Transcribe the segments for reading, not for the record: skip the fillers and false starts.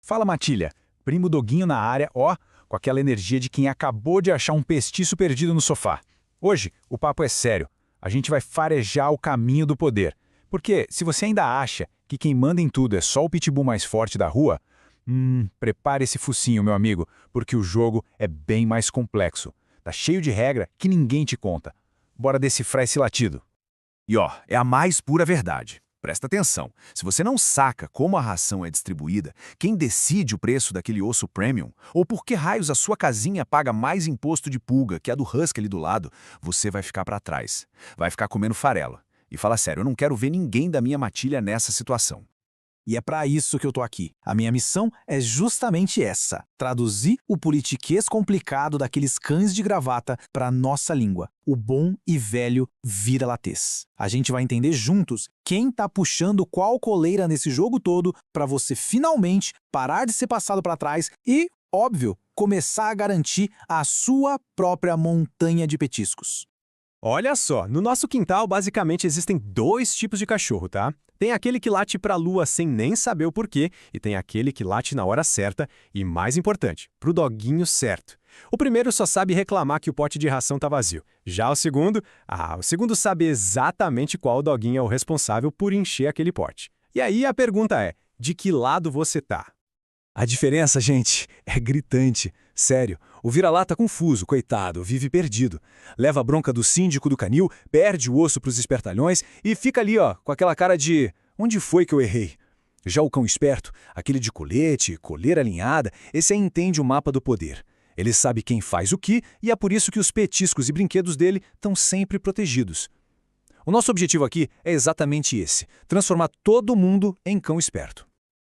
Fala, Matilha. Primo Doguinho na área, ó, com aquela energia de quem acabou de achar um pestiço perdido no sofá. Hoje, o papo é sério. A gente vai farejar o caminho do poder. Porque, se você ainda acha que quem manda em tudo é só o pitbull mais forte da rua, prepare esse focinho, meu amigo, porque o jogo é bem mais complexo. Tá cheio de regra que ninguém te conta. Bora decifrar esse latido. E ó, é a mais pura verdade. Presta atenção, se você não saca como a ração é distribuída, quem decide o preço daquele osso premium, ou por que raios a sua casinha paga mais imposto de pulga que a do husky ali do lado, você vai ficar para trás. Vai ficar comendo farelo. E fala sério, eu não quero ver ninguém da minha matilha nessa situação. E é para isso que eu tô aqui. A minha missão é justamente essa: traduzir o politiquês complicado daqueles cães de gravata para nossa língua, o bom e velho vira-latês. A gente vai entender juntos quem tá puxando qual coleira nesse jogo todo para você finalmente parar de ser passado para trás e, óbvio, começar a garantir a sua própria montanha de petiscos. Olha só, no nosso quintal basicamente existem dois tipos de cachorro, tá? Tem aquele que late pra lua sem nem saber o porquê, e tem aquele que late na hora certa e, mais importante, pro doguinho certo. O primeiro só sabe reclamar que o pote de ração tá vazio. Já o segundo sabe exatamente qual doguinho é o responsável por encher aquele pote. E aí a pergunta é, de que lado você tá? A diferença, gente, é gritante. Sério, o vira-lata confuso, coitado, vive perdido. Leva a bronca do síndico do canil, perde o osso pros espertalhões e fica ali, ó, com aquela cara de onde foi que eu errei? Já o cão esperto, aquele de colete, coleira alinhada, esse aí entende o mapa do poder. Ele sabe quem faz o que e é por isso que os petiscos e brinquedos dele estão sempre protegidos. O nosso objetivo aqui é exatamente esse, transformar todo mundo em cão esperto.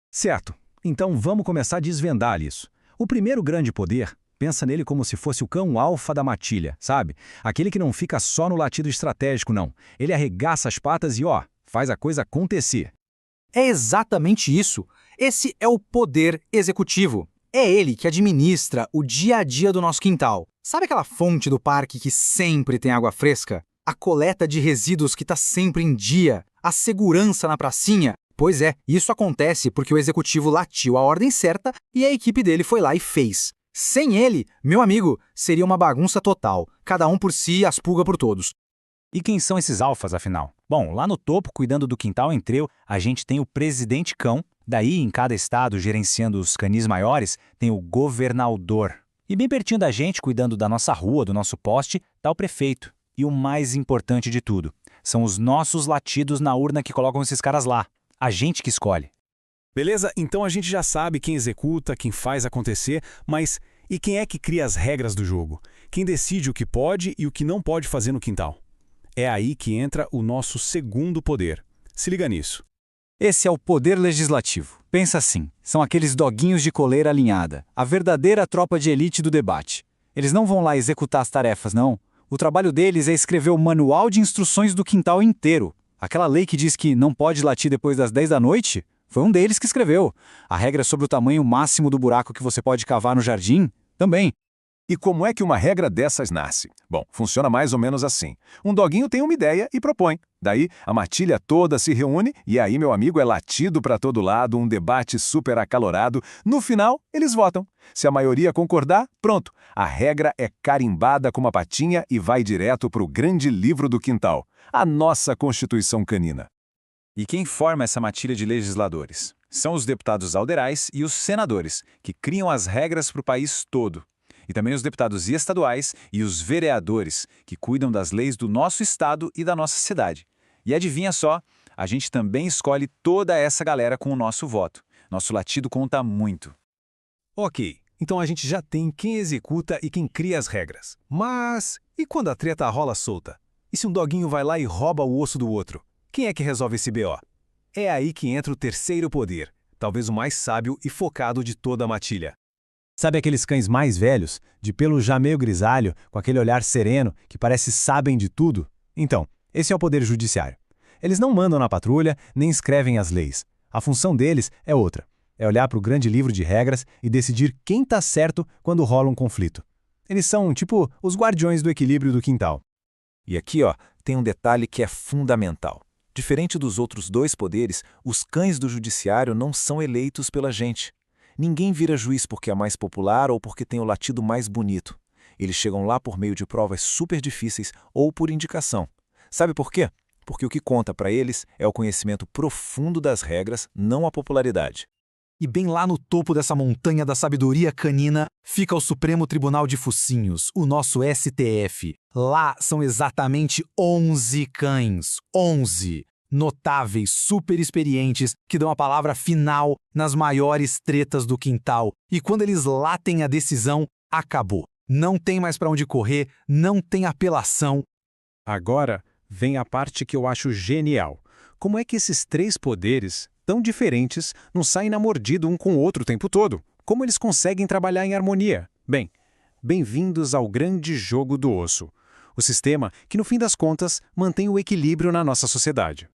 Certo. Então vamos começar a desvendar isso. O primeiro grande poder, pensa nele como se fosse o cão alfa da matilha, sabe? Aquele que não fica só no latido estratégico, não. Ele arregaça as patas e, ó, faz a coisa acontecer. É exatamente isso. Esse é o poder executivo. É ele que administra o dia a dia do nosso quintal. Sabe aquela fonte do parque que sempre tem água fresca? A coleta de resíduos que está sempre em dia? A segurança na pracinha? Pois é, isso acontece porque o executivo latiu a ordem certa e a equipe dele foi lá e fez. Sem ele, meu amigo, seria uma bagunça total. Cada um por si, as pulgas por todos. E quem são esses alfas, afinal? Bom, lá no topo, cuidando do quintal entreu, a gente tem o presidente cão. Daí, em cada estado, gerenciando os canis maiores, tem o governador. E bem pertinho da gente, cuidando da nossa rua, do nosso poste, tá o prefeito. E o mais importante de tudo, são os nossos latidos na urna que colocam esses caras lá. A gente que escolhe. Beleza? Então a gente já sabe quem executa, quem faz acontecer, mas e quem é que cria as regras do jogo? Quem decide o que pode e o que não pode fazer no quintal? É aí que entra o nosso segundo poder. Se liga nisso. Esse é o poder legislativo. Pensa assim, são aqueles doguinhos de coleira alinhada, a verdadeira tropa de elite do debate. Eles não vão lá executar as tarefas, não. O trabalho deles é escrever o manual de instruções do quintal inteiro. Aquela lei que diz que não pode latir depois das 10 da noite, foi um deles que escreveu. A regra sobre o tamanho máximo do buraco que você pode cavar no jardim, também. E como é que uma regra dessas nasce? Bom, funciona mais ou menos assim. Um doguinho tem uma ideia e propõe. Daí, a matilha toda se reúne e aí, meu amigo, é latido para todo lado, um debate super acalorado. No final, eles votam. Se a maioria concordar, pronto. A regra é carimbada com uma patinha e vai direto para o grande livro do quintal. A nossa Constituição Canina. E quem forma essa matilha de legisladores? São os deputados alderais e os senadores, que criam as regras para o país todo. E também os deputados estaduais e os vereadores, que cuidam das leis do nosso estado e da nossa cidade. E adivinha só, a gente também escolhe toda essa galera com o nosso voto. Nosso latido conta muito. Ok, então a gente já tem quem executa e quem cria as regras. Mas e quando a treta rola solta? E se um doguinho vai lá e rouba o osso do outro? Quem é que resolve esse BO? É aí que entra o terceiro poder, talvez o mais sábio e focado de toda a matilha. Sabe aqueles cães mais velhos, de pelo já meio grisalho, com aquele olhar sereno, que parece sabem de tudo? Então, esse é o poder judiciário. Eles não mandam na patrulha, nem escrevem as leis. A função deles é outra. É olhar para o grande livro de regras e decidir quem está certo quando rola um conflito. Eles são, tipo, os guardiões do equilíbrio do quintal. E aqui, ó, tem um detalhe que é fundamental. Diferente dos outros dois poderes, os cães do judiciário não são eleitos pela gente. Ninguém vira juiz porque é mais popular ou porque tem o latido mais bonito. Eles chegam lá por meio de provas super difíceis ou por indicação. Sabe por quê? Porque o que conta para eles é o conhecimento profundo das regras, não a popularidade. E bem lá no topo dessa montanha da sabedoria canina fica o Supremo Tribunal de Focinhos, o nosso STF. Lá são exatamente 11 cães. 11! Notáveis, super experientes, que dão a palavra final nas maiores tretas do quintal. E quando eles latem a decisão, acabou. Não tem mais para onde correr, não tem apelação. Agora vem a parte que eu acho genial. Como é que esses três poderes, tão diferentes, não saem na mordida um com o outro o tempo todo? Como eles conseguem trabalhar em harmonia? Bem, bem-vindos ao grande jogo do osso. O sistema que, no fim das contas, mantém o equilíbrio na nossa sociedade.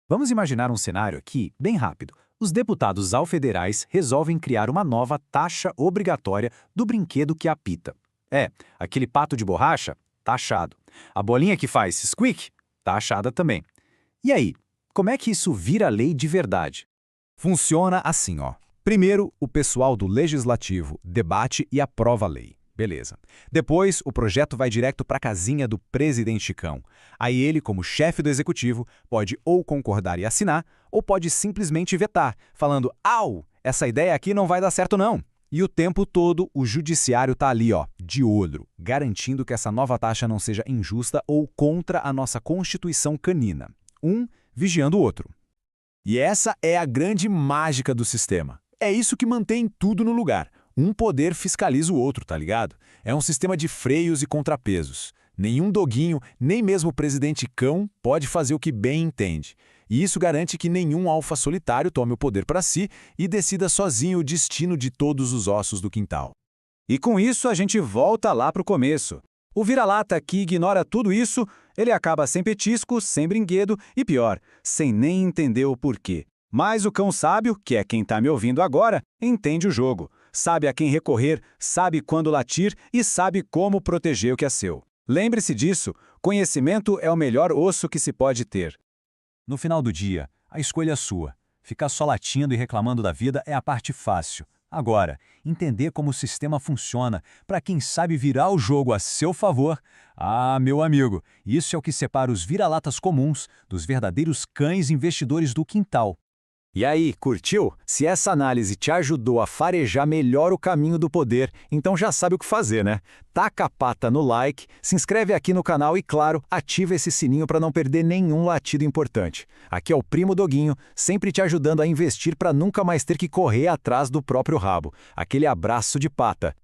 Vamos imaginar um cenário aqui, bem rápido. Os deputados ao-federais resolvem criar uma nova taxa obrigatória do brinquedo que apita. Aquele pato de borracha, taxado. A bolinha que faz squeak, taxada também. E aí, como é que isso vira lei de verdade? Funciona assim, ó. Primeiro, o pessoal do Legislativo debate e aprova a lei. Beleza. Depois, o projeto vai direto para a casinha do presidente Chicão. Aí ele, como chefe do executivo, pode ou concordar e assinar, ou pode simplesmente vetar, falando: "Au, essa ideia aqui não vai dar certo não". E o tempo todo o judiciário tá ali, ó, de olho, garantindo que essa nova taxa não seja injusta ou contra a nossa Constituição canina. Um vigiando o outro. E essa é a grande mágica do sistema. É isso que mantém tudo no lugar. Um poder fiscaliza o outro, tá ligado? É um sistema de freios e contrapesos. Nenhum doguinho, nem mesmo o presidente cão, pode fazer o que bem entende. E isso garante que nenhum alfa solitário tome o poder para si e decida sozinho o destino de todos os ossos do quintal. E com isso a gente volta lá pro começo. O vira-lata que ignora tudo isso, ele acaba sem petisco, sem brinquedo e pior, sem nem entender o porquê. Mas o cão sábio, que é quem tá me ouvindo agora, entende o jogo. Sabe a quem recorrer, sabe quando latir e sabe como proteger o que é seu. Lembre-se disso, conhecimento é o melhor osso que se pode ter. No final do dia, a escolha é sua. Ficar só latindo e reclamando da vida é a parte fácil. Agora, entender como o sistema funciona para quem sabe virar o jogo a seu favor, meu amigo, isso é o que separa os vira-latas comuns dos verdadeiros cães investidores do quintal. E aí, curtiu? Se essa análise te ajudou a farejar melhor o caminho do poder, então já sabe o que fazer, né? Taca a pata no like, se inscreve aqui no canal e, claro, ativa esse sininho para não perder nenhum latido importante. Aqui é o Primo Doguinho, sempre te ajudando a investir para nunca mais ter que correr atrás do próprio rabo. Aquele abraço de pata.